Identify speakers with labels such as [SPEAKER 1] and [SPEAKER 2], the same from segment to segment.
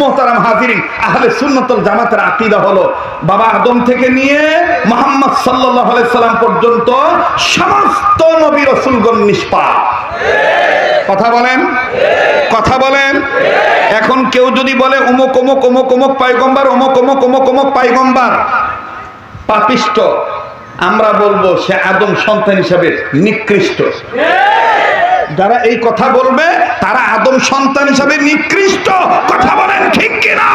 [SPEAKER 1] মোহতারাম হাজিরিন, আহলে সুন্নাত ওয়াল জামাতের আকীদা হলো বাবা আদম থেকে নিয়ে মুহাম্মদ সাল্লাল্লাহু আলাইহি সাল্লাম পর্যন্ত সমস্ত নবী রাসূলগণ নিষ্পাপ। কথা বলেন, কথা বলেন। এখন কেউ যদি বলে অমুক অমুক অমুক অমুক পয়গম্বর, অমুক অমুক অমুক অমুক পয়গম্বর পাপিষ্ট, আমরা বলবো সে আদম সন্তান হিসেবে নিকৃষ্ট। যারা এই কথা বলবে তারা আদম সন্তান হিসেবে নিকৃষ্ট। কথা বলেন ঠিক কিনা?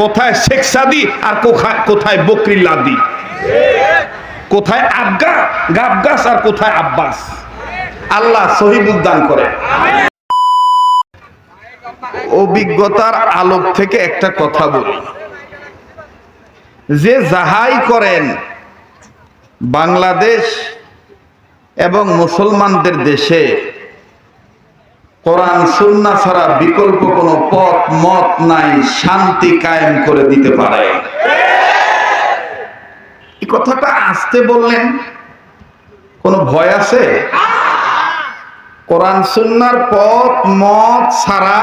[SPEAKER 1] কোথায় শেখ সাদি আর কোথায় বকরি লাদি, কোথায় আবগা গাবগাস আর কোথায় আব্বাস। আল্লাহ সহিহ উদ্দান করে। অভিজ্ঞতার আলোক থেকে একটা কথা বলি, যে যাহাই করেন বাংলাদেশ এবং মুসলমানদের দেশে কোরআন সুন্নাহ ছাড়া বিকল্প কোনো পথ মত নাই শান্তি কায়েম করে দিতে পারে। এই কথাটা আস্তে বললেন, কোনো ভয় আছে? কোরআন সুন্নাহর পথ মত ছাড়া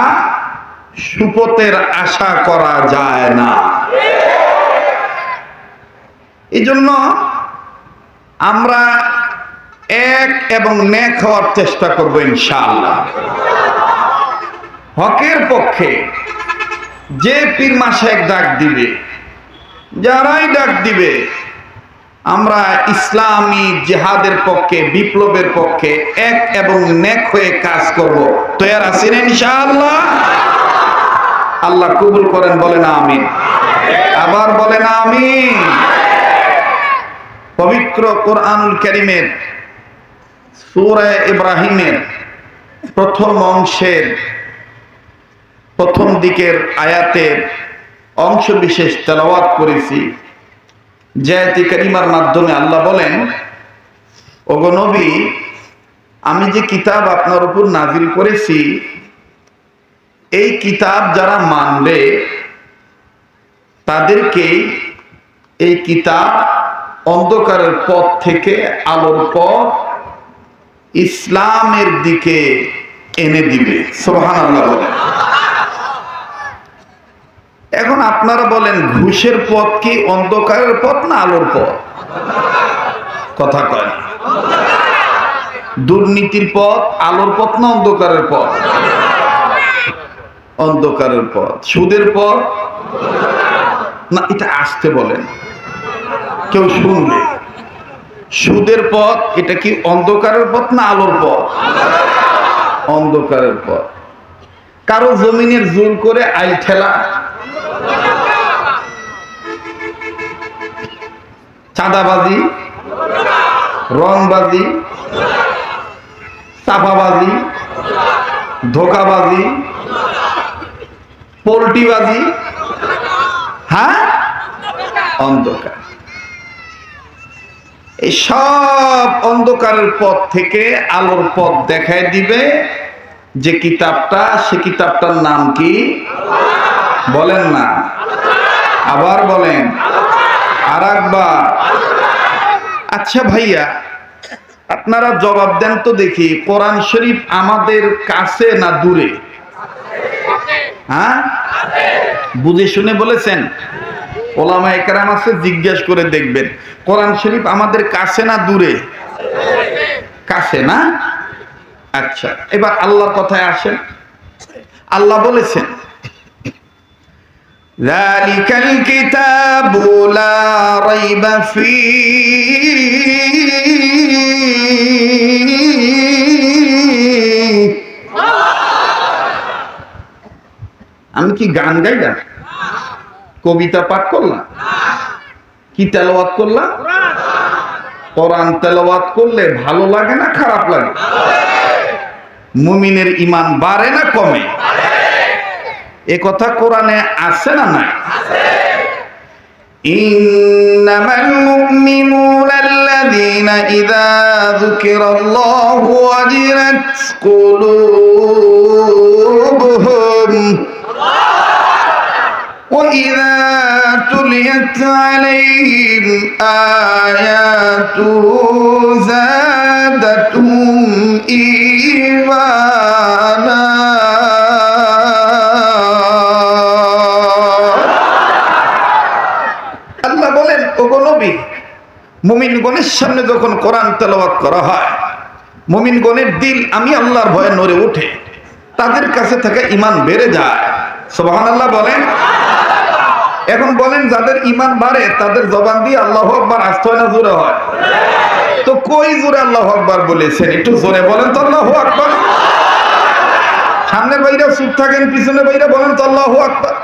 [SPEAKER 1] সুপথের আশা করা যায় না। এই জন্য আমরা এক এবং নেক হওয়ার চেষ্টা করব ইনশাআল্লাহ। হকের পক্ষে যে পীর মাশায়েখ ডাক দিবে, যারাই ডাক দিবে, আমরা ইসলামী জিহাদের পক্ষে, বিপ্লবের পক্ষে এক এবং নেক হয়ে কাজ করব। তৈরি আছেন ইনশাআল্লাহ? আল্লাহ কবুল করেন, বলেন আমিন। আবার বলেন আমিন। পবিত্র কোরআনুল কারীমের সূরা ইব্রাহিমের প্রথম অংশের প্রথম দিকের আয়াতের অংশ বিশেষ তেলাওয়াত করেছি। যে আয়াতে কারিমার মাধ্যমে আল্লাহ বলেন, ওগো নবী, আমি যে কিতাব আপনার উপর নাজিল করেছি, এই কিতাব যারা মানবে তাদেরকে এই কিতাব অন্ধকারের পথ থেকে আলোর পথ ইসলামের দিকে এনে দিবে। সুবহানাল্লাহ বলেন। এখন আপনারা বলেন, ঘুষের পথ কি অন্ধকারের পথ না আলোর পথ? কথা কয়। দুর্নীতির পথ আলোর পথ না অন্ধকারের পথ? অন্ধকারের পথ। সুদের পথ না, এটা আসতে বলেন, কেউ শুনবে। সুদের পথ এটা কি অন্ধকারের পথ না আলোর পথ? অন্ধকারের পথ। কারো জমিনের জোর করে আইল ঠেলা, চাঁদাবাজি, রংবাজি, চাপাবাজি, ধোকাবাজি, পোল্ট্রিবাজি, হ্যাঁ, অন্ধকার। এই সব অন্ধকারের পথ থেকে আলোর পথ দেখায় দিবে যে কিতাবটা, সে কিতাবটার নাম কি? বলেন না, আবার বলেন, আর একবার। আচ্ছা ভাইয়া, আপনারা জবাব দেন তো দেখি, কোরআন শরীফ আমাদের কাছে না দূরে? হ্যাঁ, বুঝে শুনে বলেছেন? ওলামায়ে কেরাম আছে, জিজ্ঞেস করে দেখবেন, কোরআন শরীফ আমাদের কাছে না দূরে? কাছে না? আচ্ছা, এবার আল্লাহর কথায় আসেন। আল্লাহ বলেছেন, যালিকাল কিতাবু লা রাইবা ফীহি। আমি কি গান গাইলাম? কবিতা পাঠ করলাম? কি তেলাওয়াত করলাম? কোরআন তেলাওয়াত করলে ভালো লাগে না খারাপ লাগে? মুমিনের ঈমান বাড়ে না কমে? এ কথা কোরআনে আছে না নাই? ইন্নামাল মুমিনুনা আল্লাযীনা ইযা যুকিরাল্লাহু ওয়াজিলাত কুলুবুহুম وَإِذَا تُلِيَتْ عَلَيْهِمْ آيَاتُهُ زَادَتْهُمْ إِيمَانًا মুমিনগণের সামনে যখন কোরআন তেলাওয়াত করা হয়, মুমিনগণের দিল আমি আল্লাহর ভয়ে নড়ে ওঠে, তাদের কাছে থেকে ঈমান বেড়ে যায়। সুবহানাল্লাহ বলেন। এখন বলেন, যাদের ঈমান বাড়ে তাদের জবান দিয়ে আল্লাহু আকবার আসতে হয় না জোরে হয়? তো কই জোরে আল্লাহু আকবার বলেছেন? একটু জোরে বলেন তো আল্লাহু আকবার। সামনের বাইরে চুপ থাকেন, পিছনের বাইরে বলেন তো আল্লাহু আকবার।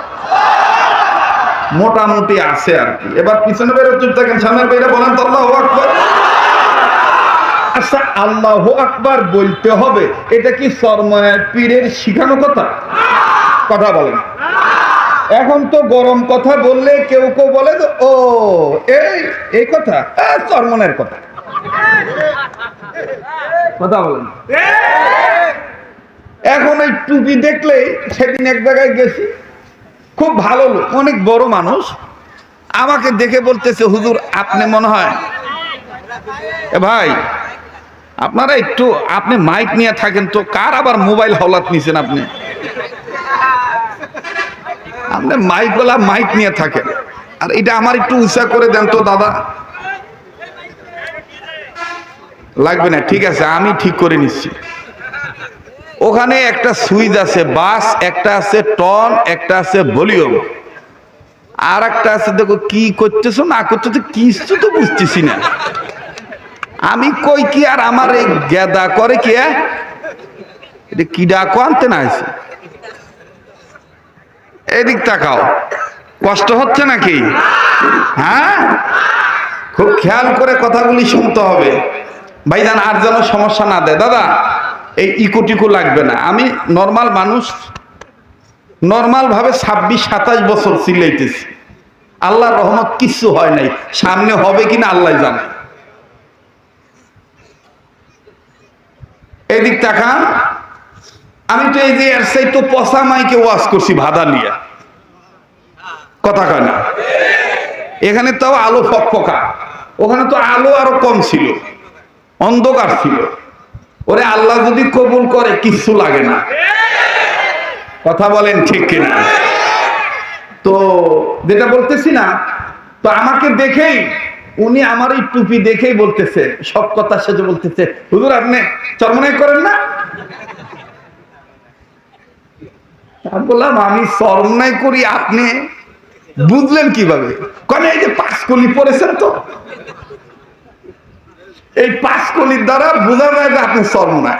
[SPEAKER 1] মোটামুটি আছে আর কি। এবার পিছনের বাইরে চুপ থাকেন, সামনের বাইরে বলেন তো আল্লাহু আকবার। আচ্ছা, আল্লাহু আকবার বলতে হবে, এটা কি চরমনায় পীরের শিখানো কথা? কথা বলেন। এখন তো গরম কথা বললে কেউ কেউ বলে তো, ও এই কথা চরমনের কথা। কথা বলেন। এখন এই টুপি দেখলে, সেদিন এক জায়গায় গেছি, খুব ভালো লোক, অনেক বড় মানুষ, আমাকে দেখে বলতেছে, হুজুর আপনি মনে হয়, ভাই আপনারা একটু, আপনি মাইক নিয়ে থাকেন তো, কার আবার মোবাইল হাওলাত নিছেন আপনি? আপনি মাইক নিয়ে থাকেন, আর এটা আমার একটু উঁচা করে দেন তো দাদা। লাগবে না, ঠিক আছে, আমি ঠিক করে নিচ্ছি। ওখানে একটা সুইচ আছে বাস, একটা আছে টন, একটা আছে ভলিউম, আর একটা আছে, দেখো কি করতেছো না করতেছো কিছু তো বুঝতেছি না। আমি কই কি, আর আমার এই গেদা করে কি, এটা কি ডাকো আনতে না আছে? এদিক তাকাও, কষ্ট হচ্ছে নাকি? হ্যাঁ, খুব খেয়াল করে কথাগুলি শুনতে হবে ভাইজান, আর যেন সমস্যা না দেয়। দাদা এই ইকোটিকো লাগবে না, আমি নর্মাল মানুষ, নর্মাল ভাবে 26-27 বছর চিল্লাইতেছি, আল্লাহর রহমত কিছু হয় নাই, সামনে হবে কিনা আল্লাহ জানে। এদিক তাকান, আমি তো এই যে এর সেই তো পচা মাইকে ওয়াজ করছি ভাদা লিয়া, কথা কয় না? এখানে তাও আলো ফকফকা, ওখানে তো আলো আরো কম ছিল, অন্ধকার ছিল। ওরে আল্লাহ যদি কবুল করে কিচ্ছু লাগে না, কথা বলেন ঠিক কিনা? তো যেটা বলতেছি না, তো আমাকে দেখেই উনি আমার এই টুপি দেখেই বলতেছে, সব কথা শেষে বলতেছে, হুজুর আপনি চরমনাই করেন না? বললাম আমি চরমনাই করি, আপনি বুঝলেন কিভাবে? কেন এই যে 5 কলি পড়েছেন তো, এই 5 কলির দ্বারা বোঝা যায় যে আপনি চরমনাই।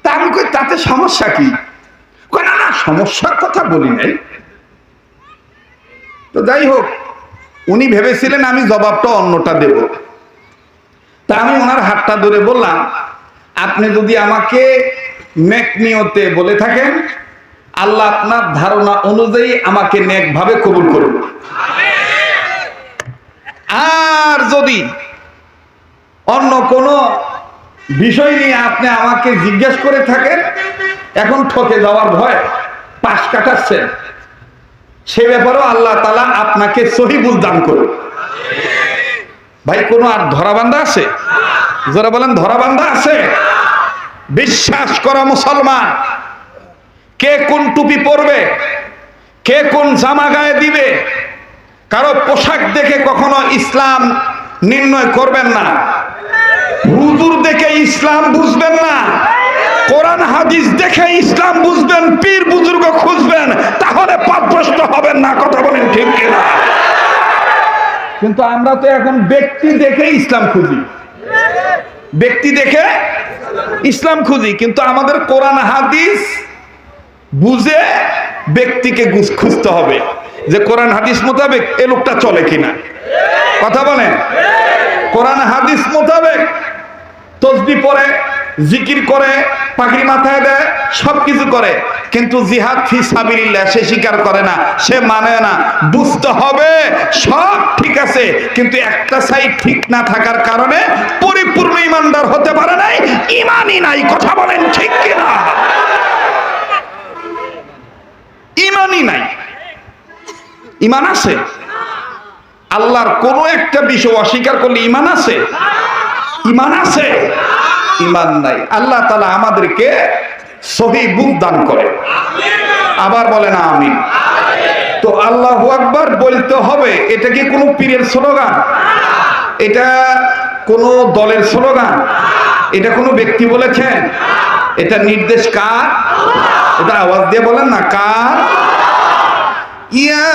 [SPEAKER 1] তা আমি কই তাতে সমস্যা কি? না না, সমস্যার কথা বলি নাই। তো যাই হোক, উনি ভেবেছিলেন আমি জবাবটা অন্যটা দেব। তা আমি ওনার হাতটা ধরে বললাম, আপনি যদি আমাকে নেক নিয়তে বলে থাকেন, আল্লাহ আপনার ধারণা অনুযায়ী আমাকে নেক ভাবে কবুল করুন। আর যদি অন্য কোনো বিষয় নিয়ে আপনি আমাকে জিজ্ঞেস করে থাকেন, এখন ঠকে যাওয়ার ভয় পাশ কাটাচ্ছেন, সে ব্যাপারেও আল্লাহ তাআলা আপনাকে সহি বুঝ দান করুন। ভাই কোনো আর ধরাবান্ধা আছে? যারা বলেন ধরাবান্ধা আছে? বিশ্বাস করা মুসলমান, কে কোন টুপি পরবে, কে কোন জামা গায়ে দিবে, কারো পোশাক দেখে কখনো ইসলাম নির্ণয় করবেন না। হুজুর দেখে ইসলাম বুঝবেন না, কোরআন হাদিস দেখে ইসলাম বুঝবেন, পীর বুজুর্গ খুঁজবেন, তাহলে পথভ্রষ্ট হবেন না। কথা বলেন ঠিক কিনা? কিন্তু আমরা তো এখন ব্যক্তি দেখে ইসলাম খুঁজি, ব্যক্তি দেখে ইসলাম খুঁজি, কিন্তু আমাদের কোরআন হাদিস বুঝে ব্যক্তিকে খুঁজতে হবে যে কোরআন হাদিস মোতাবেক এ লোকটা চলে কিনা। কথা বলেন, কোরআন হাদিস মোতাবেক তসবিহ পড়ে, জিকির করে, পাগড়ি মাথায় দেয়, সবকিছু করে, কিন্তু জিহাদ ফি সাবিলিল্লাহ সে স্বীকার করে না, সে মানে না। বুঝতে হবে সব ঠিক আছে, কিন্তু একটা সাইড ঠিক না থাকার কারণে পরিপূর্ণ ইমানদার হতে পারে নাই, ইমানই নাই। কথা বলেন ঠিক কিনা? ইমানই নাই। ইমান আছে? আল্লাহর কোন একটা বিষয় অস্বীকার করলে ইমান আছে? ইমান আছে? ইমান নাই। আল্লাহ তাআলা আমাদেরকে সহি বুঝ দান করে। আবার বলেন আমিন। তো আল্লাহু আকবার বলতে হবে, এটা কি কোনো পীরের স্লোগান? এটা কোন দলের স্লোগান? এটা কোন ব্যক্তি বলেছেন? এটা নির্দেশ কার? এটা আওয়াজ দিয়ে বলেন না, কার? ইয়া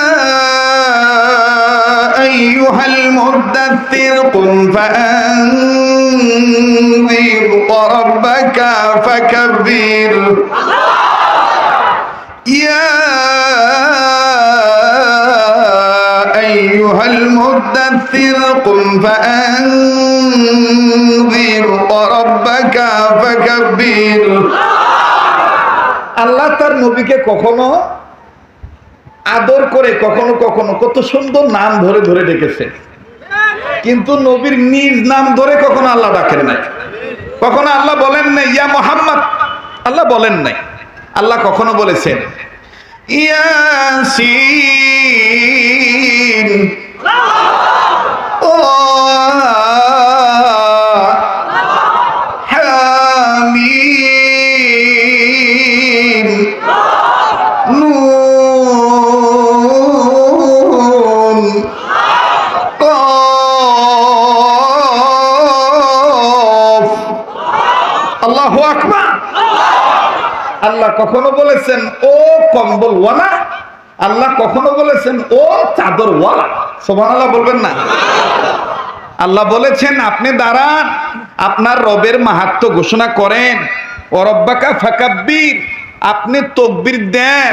[SPEAKER 1] আইয়ুহাল মুদাথথির কুম ফাআনযির রাব্বাকা ফাকাব্বির। ইয়া আইয়ুহাল মুদাথথির কুম ফাআনযির রাব্বাকা ফাকাব্বির। আল্লাহ তার নবীকে কখনো আদর করে, কখনো কখনো কত সুন্দর নাম ধরে ধরে ডেকেছে, কিন্তু নবীর নিজ নাম ধরে কখনো আল্লাহ ডাকেন নাই। কখনো আল্লাহ বলেন নাই ইয়া মুহাম্মদ, আল্লাহ বলেন নাই। আল্লাহ কখনো বলেছেন ইয়াসিন, ও হামিম, নুন, কফ। আল্লাহু আকবার। আল্লাহ কখনো বলেছেন ও কম্বলওয়ালা, আল্লাহ কখনো বলেছেন ও চাদরওয়ালা। সুবহানাল্লাহ বলবেন না? আল্লাহ বলেছেন আপনি দাঁড়ান, আপনার রবের মাহাত্ম্য ঘোষণা করেন, ও রব্বাকা ফাকাব্বির, আপনি তাকবীর দেন,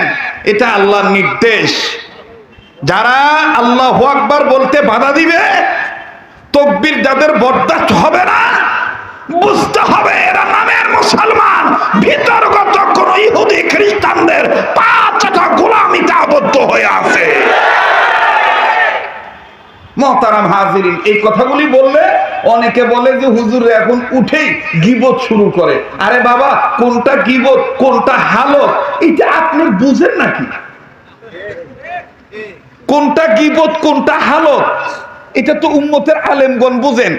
[SPEAKER 1] এটা আল্লাহর নির্দেশ। যারা আল্লাহু আকবার বলতে বাধা দিবে, তাকবীর যাদের বরদাস্ত হবে না, বুঝতে হবে এরা নামের মুসলমান, ভিতরগত কোন ইহুদি খ্রিস্টানদের পাঁচটা গোলামিতে আবদ্ধ হয়ে আছে। মুহতারাম হাজিরিন, এই কথাগুলি বললে অনেকে বলে যে হুজুর এখন উঠেই গীবত শুরু করে। আরে বাবা, কোনটা গীবত কোনটা হালত এটা আপনি বুঝেন নাকি? কোনটা গীবত কোনটা হালত এটা তো উম্মতের আলেমগণ বুঝেন।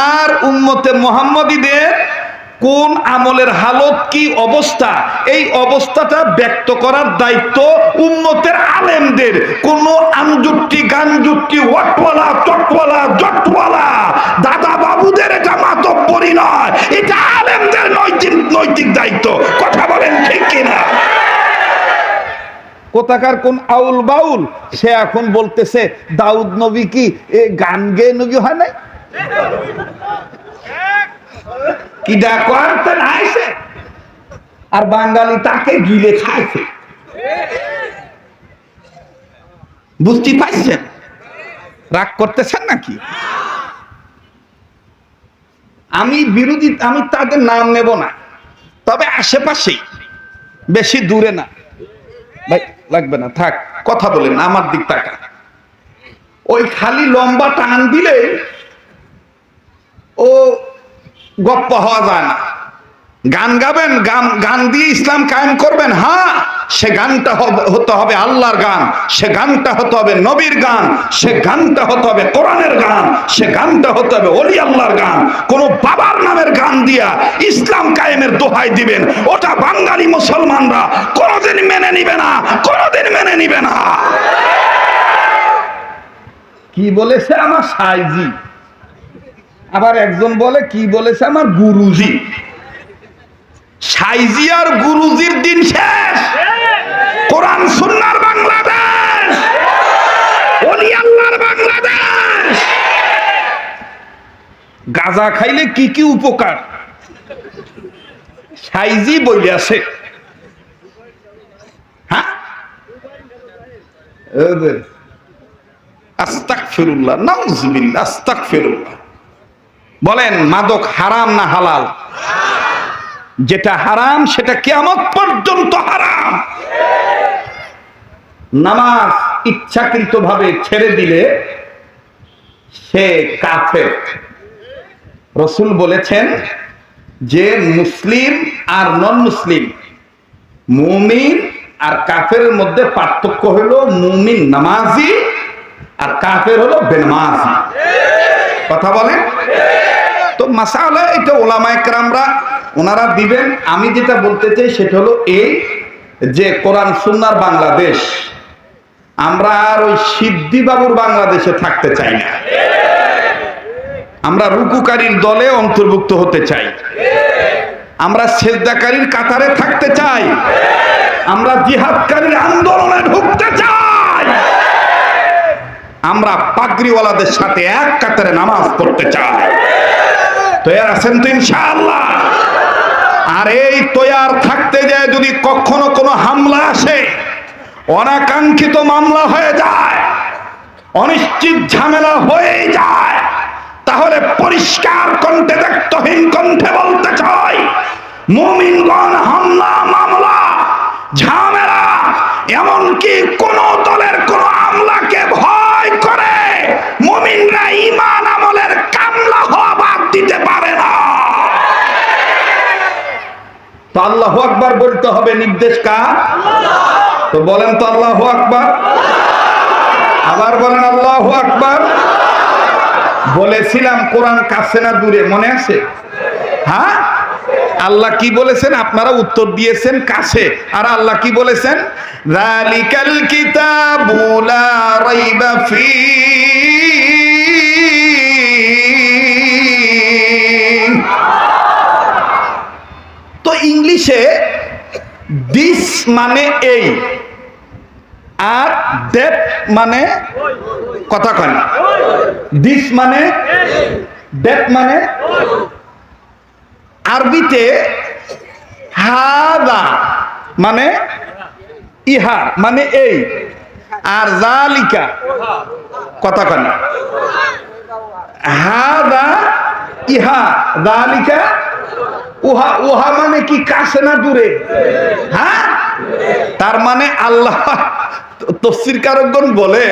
[SPEAKER 1] আর উম্মতে মুহাম্মাদীদের কোন আমলের হালত কি অবস্থা, এই অবস্থাটা ব্যক্ত করার দায়িত্ব উম্মতের আলেমদের। কোন আমযুক্তি গানযুক্তি ওয়াটওয়ালা চটওয়ালা জটওয়ালা দাদা বাবুদের এটা মাতব্বরি নয়, এটা আলেমদের নৈতিক দায়িত্ব। কথা বলেন ঠিক কিনা? কোথাকার কোন আউল বাউল সে এখন বলতেছে দাউদ নবী কি গান গেয়ে নবী হয় নাই? কি ডাকতে নাইছে, আর বাঙালি তাকে গিলে খাইছে। বুঝতে পারছেন? রাগ করতেছেন নাকি? আমি বিরোধী, আমি তাদের নাম নেব না, তবে আশেপাশেই, বেশি দূরে না। ভাই লাগবে না, থাক, কথা বলেন, আমার দিক তাকা। ওই খালি লম্বা টান দিলে ও গপ্প হওয়া যায় না। গান গাবেন, গান দিয়ে ইসলাম কায়েম করবেন, হ্যাঁ, সে গানটা হতে হবে আল্লাহর গান, সে গানটা হতে হবে নবীর গান, সে গানটা হতে হবে কোরআনের গান, সে গানটা হতে হবে ওলি আল্লাহর গান। কোন বাবার নামের গান দিয়া ইসলাম কায়েমের দোহাই দিবেন, ওটা বাঙালি মুসলমানরা কোনোদিন মেনে নিবে না, কোনোদিন মেনে নিবে না। কি বলেছে আমার সাইজি, আবার একজন বলে কি বলেছে আমার গুরুজি। সাইজি আর গুরুজির দিন শেষ। কোরআন সুন্নাহর বাংলাদেশ, ওলি আল্লাহর বাংলাদেশ। গাঁজা খাইলে কি কি উপকার সাইজি বলে আছে। হ্যাঁ, আস্তাগফিরুল্লাহ, নাউযুবিল্লাহ, আস্তাগফিরুল্লাহ। বলেন মাদক হারাম না হালাল? যেটা হারাম সেটা কিয়ামত পর্যন্ত হারাম। নামাজ ইচ্ছাকৃতভাবে ছেড়ে দিলে সে কাফের। রাসূল বলেছেন যে মুসলিম আর নন মুসলিম, মুমিন আর কাফেরের মধ্যে পার্থক্য হলো মুমিন নামাজি আর কাফের হলো বেনামাজি। কথা বলেন তো মাসালা এটা ওলামায়ে কেরামরা ওনারা দিবেন। আমি যেটা বলতে চাই সেটা হলো এই যে কোরআন সুন্নাহর বাংলাদেশ, আমরা আর ওই সিদ্ধি বাবুর বাংলাদেশে থাকতে চাই না। আমরা রুকুকারীর দলে অন্তর্ভুক্ত হতে চাই, আমরা সেজদাকারীর কাতারে থাকতে চাই, আমরা জিহাদকারীর আন্দোলনে ঢুকতে চাই, আমরা পাগড়িওয়ালাদের সাথে এক কাতারে নামাজ পড়তে চাই। তৈয়ার আছেন তো ইনশাআল্লাহ? আর এই তৈয়ার থাকতে যায় যদি কখনো কোনো হামলা আসে, অনাকাঙ্ক্ষিত মামলা হয়ে যায়, অনিশ্চিত ঝামেলা হয়ে যায়, তাহলে পরিষ্কার কণ্ঠে, দায়িত্বহীন কণ্ঠে বলতে চাই, মুমিনগণ হামলা মামলা ঝামেলা এমনকি কোন দলের কোন আমলাকে ভয় করে মুমিনরা ঈমান আমলের কামলা হওয়া বাদ দিতে পারে না। তো আল্লাহু আকবার বলতে হবে, নির্দেশ কার? তো বলেন তো আল্লাহু আকবার, আবার বলেন আল্লাহু আকবার। বলেছিলাম কোরআন কাছে না দূরে, মনে আছে? হ্যাঁ, আল্লাহ কি বলেছেন? আপনারা উত্তর দিয়েছেন কাছে। আর আল্লাহ কি বলেছেন? যালিকাল কিতাবু লা রাইবা ফীহি। তো ইংলিশে দিস মানে এই, আর দ্যাট মানে কথা কয় না। দিস মানে, দ্যাট মানে, আরবিতে হাদা মানে ইহা মানে এই, আর জালিকা কথা কয় না। হাদা ইহা, জালিকা উহা। উহা মানে কি কাছে না দূরে? হ্যাঁ, তার মানে আল্লাহ তাফসীরকারগণ বলে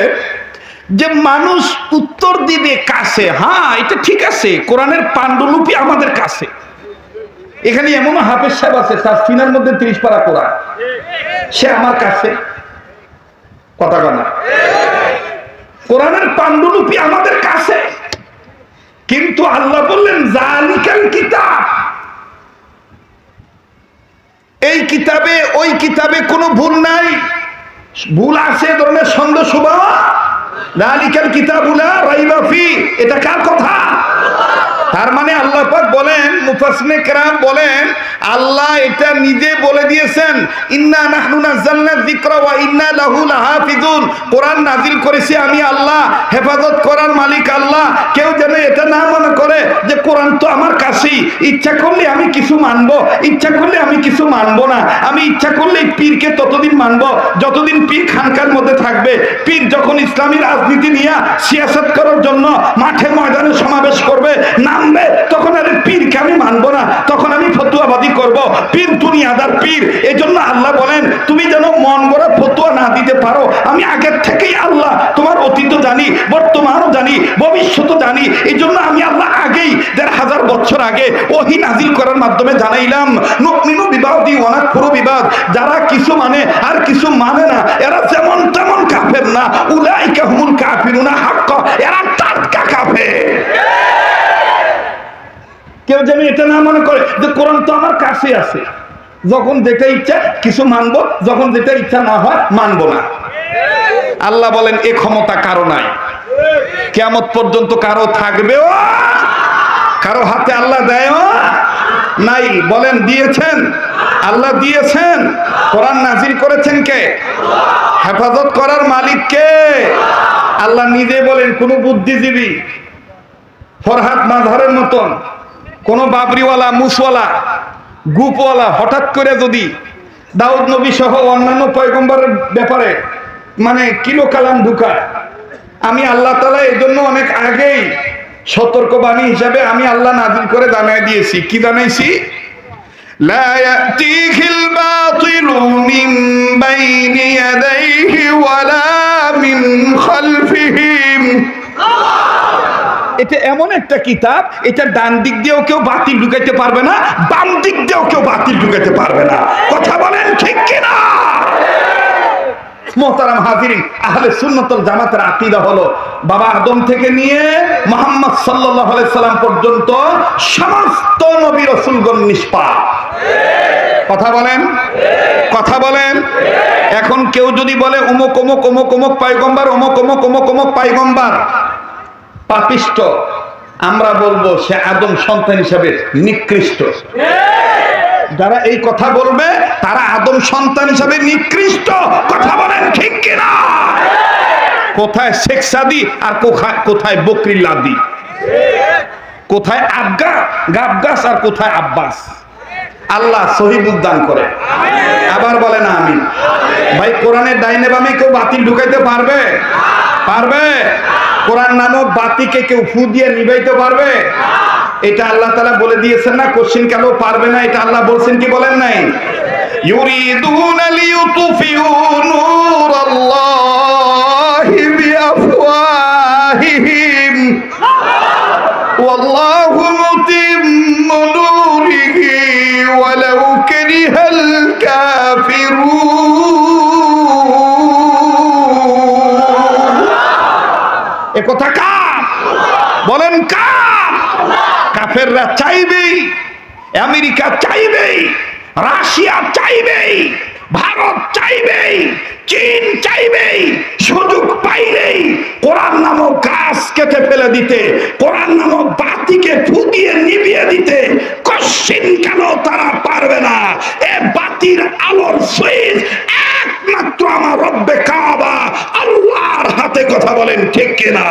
[SPEAKER 1] যে মানুষ উত্তর দিবে কাছে। হ্যাঁ, এটা ঠিক আছে, কোরআনের পাণ্ডুলিপি আমাদের কাছে। এখানে এমন হাফেজ সাহেব আছে, তার সিনার মধ্যে 30 পারা কোরআন, সে আমার কাছে কথা কয় না। কোরআনের পাণ্ডুলিপি আমাদের কাছে, কিন্তু আল্লাহ বললেন যালিকাল কিতাব, এই কিতাবে ওই কিতাবে কোনো ভুল নাই। ভুল আছে ধরনের সন্দেহ শুভা। যালিকাল কিতাবু লা রাইবা ফি, এটা কার কথা? তার মানে আল্লাহ পাক বলেন, মুফাসসিরিনে কেরাম বলেন, আল্লাহ এটা নিজে বলে দিয়েছেন, ইন্না নাহনু নাযালনা যিকরা ওয়া ইন্না লাহু লাহাফিজুন। কোরআন নাজিল করেছি আমি আল্লাহ, হেফাজত করার মালিক আল্লাহ। কেউ যেন এটা না মনে করে যে কোরআন তো আমার কাছেই, ইচ্ছা করলে আমি কিছু মানবো, ইচ্ছা করলে আমি কিছু মানবো না। আমি ইচ্ছা করলে পীরকে ততদিন মানবো যতদিন পীর খানকার মধ্যে থাকবে। পীর যখন ইসলামী রাজনীতি নিয়ে সিয়াসত করার জন্য মাঠে ময়দানে সমাবেশ করবে, নামবে, তখন আর পীরকে আমি মানবো না, তখন আমি ফতুয়াবাদী করব। পীর দুনিয়াদার পীর। এই জন্য আল্লাহ বলেন, তুমি যেন মন গড়া ফতুয়া না দিতে পারো, আমি আগের থেকেই আল্লাহ তোমার অতীত জানি, বর্তমানও জানি, ভবিষ্যৎও জানি। এই জন্য আমি আল্লাহ আগেই 1500 বছর আগে ওহী নাজিল করার মাধ্যমে জানাইলাম, নুমিনু বিবাদি ওয়া নাকফুরু বিবাদ। যারা কিছু মানে আর কিছু মানে না, এরা যেমন তেমন কাফের না, উলাইকা হুমুল কাফিরুনা হাক্কা, এরা টাটকা কাফের। কেউ যেন এটা না মনে করে যে কোরআন তো আমার কাছে আছে, যখন যেটা ইচ্ছা কিছু মানবো, যখন যেটা ইচ্ছা না হয় মানবো না। আল্লাহ বলেন এ ক্ষমতা কারো নাই, কিয়ামত পর্যন্ত কারো থাকবেও, কারো হাতে আল্লাহ দেয়ও নাই। বলেন দিয়েছেন? আল্লাহ দিয়েছেন। কোরআন নাজিল করেছেন কে? হেফাজত করার মালিক কে? আল্লাহ নিজে বলেন, কোন বুদ্ধিজীবী ফরহাদ মাযহারের মতন কোন বাবরিওয়ালা, মুসওয়ালা, গুপওয়ালা হঠাৎ করে যদি দাউদ নবী সহ অন্যান্য পয়গম্বরের ব্যাপারে মানে কিলো কালাম ঢুকায়, আমি আল্লাহ তাআলা এই জন্য অনেক আগেই সতর্কবাণী হিসাবে আমি আল্লাহ নাজিল করে জানিয়ে দিয়েছি। কি জানাইছি? লা ইয়াতিহিল বাতিলু মিন বাইনি ইয়াদাইহি ওয়ালা মিন খালফিহি। এটা এমন একটা কিতাব, এটা ডান দিক দিয়েও কেউ বাতিল ঢুকাইতে পারবে না, বাম দিক দিয়েও কেউ বাতিল ঢুকাইতে পারবে না। কথা বলেন ঠিক কিনা? মোহতারাম হাজিরিন, আহলে সুন্নাত ওয়াল জামাতের আকীদা হলো বাবা আদম থেকে নিয়ে মুহাম্মদ সাল্লাল্লাহু আলাইহি সাল্লাম পর্যন্ত সমস্ত নবী রাসূলগণ নিষ্পাপ। কথা বলেন, কথা বলেন। এখন কেউ যদি বলে অমুক অমুক অমুক অমুক পয়গম্বর, অমুক অমুক অমুক অমুক পয়গম্বর পাপিষ্ট, আমরা বলবো সে আদম সন্তান হিসাবে নিকৃষ্ট। যারা এই কথা বলবে তারা আদম সন্তান হিসাবে নিকৃষ্ট। কথা বলেন ঠিক কিনা? কোথায় শেখ সাদি আর কোথায় বকরি লাদি, কোথায় আবগা গাবগাস আর কোথায় আব্বাস। আল্লাহ সহিহ উদ্দান করে। আবার বলে না আমিন। ভাই কোরআনের ডাইনে বামে কেউ বাতিল ঢুকাইতে পারবে? পারবে? কোরআন নামক বাতিকে কেউ ফু দিয়ে নিভাইতে পারবে? এটা আল্লাহ তাআলা বলে দিয়েছেন না, কোশ্চেন কেন পারবে না, এটা আল্লাহ বলছেন কি বলেন নাই? ইউরিদুনা লিইউতফিউ নূরাল্লাহি বিআফওয়াহিহিম ওয়াল্লাহু মুতিম্মু নূরিহি ওয়ালাউ কারিহাল কাফিরুন। এ কথা কার? বলেন কার? কাফেররা চাইবেই, আমেরিকা চাইবেই, রাশিয়া চাইবেই, ভারত চাইবেই, চীন চাইবেই, সুযোগ পাইলেই কোরআন নামক গাছ কেটে ফেলে দিতে, কোরআন নামক বাতিকে ফুটিয়ে নিভিয়ে দিতে। কোশ্চেন কেন তারা পারবে না? এ বাতির আলোর সুইচ একমাত্র আমার রব্বে কাবা আল্লাহর হাতে। কথা বলেন ঠিক কিনা?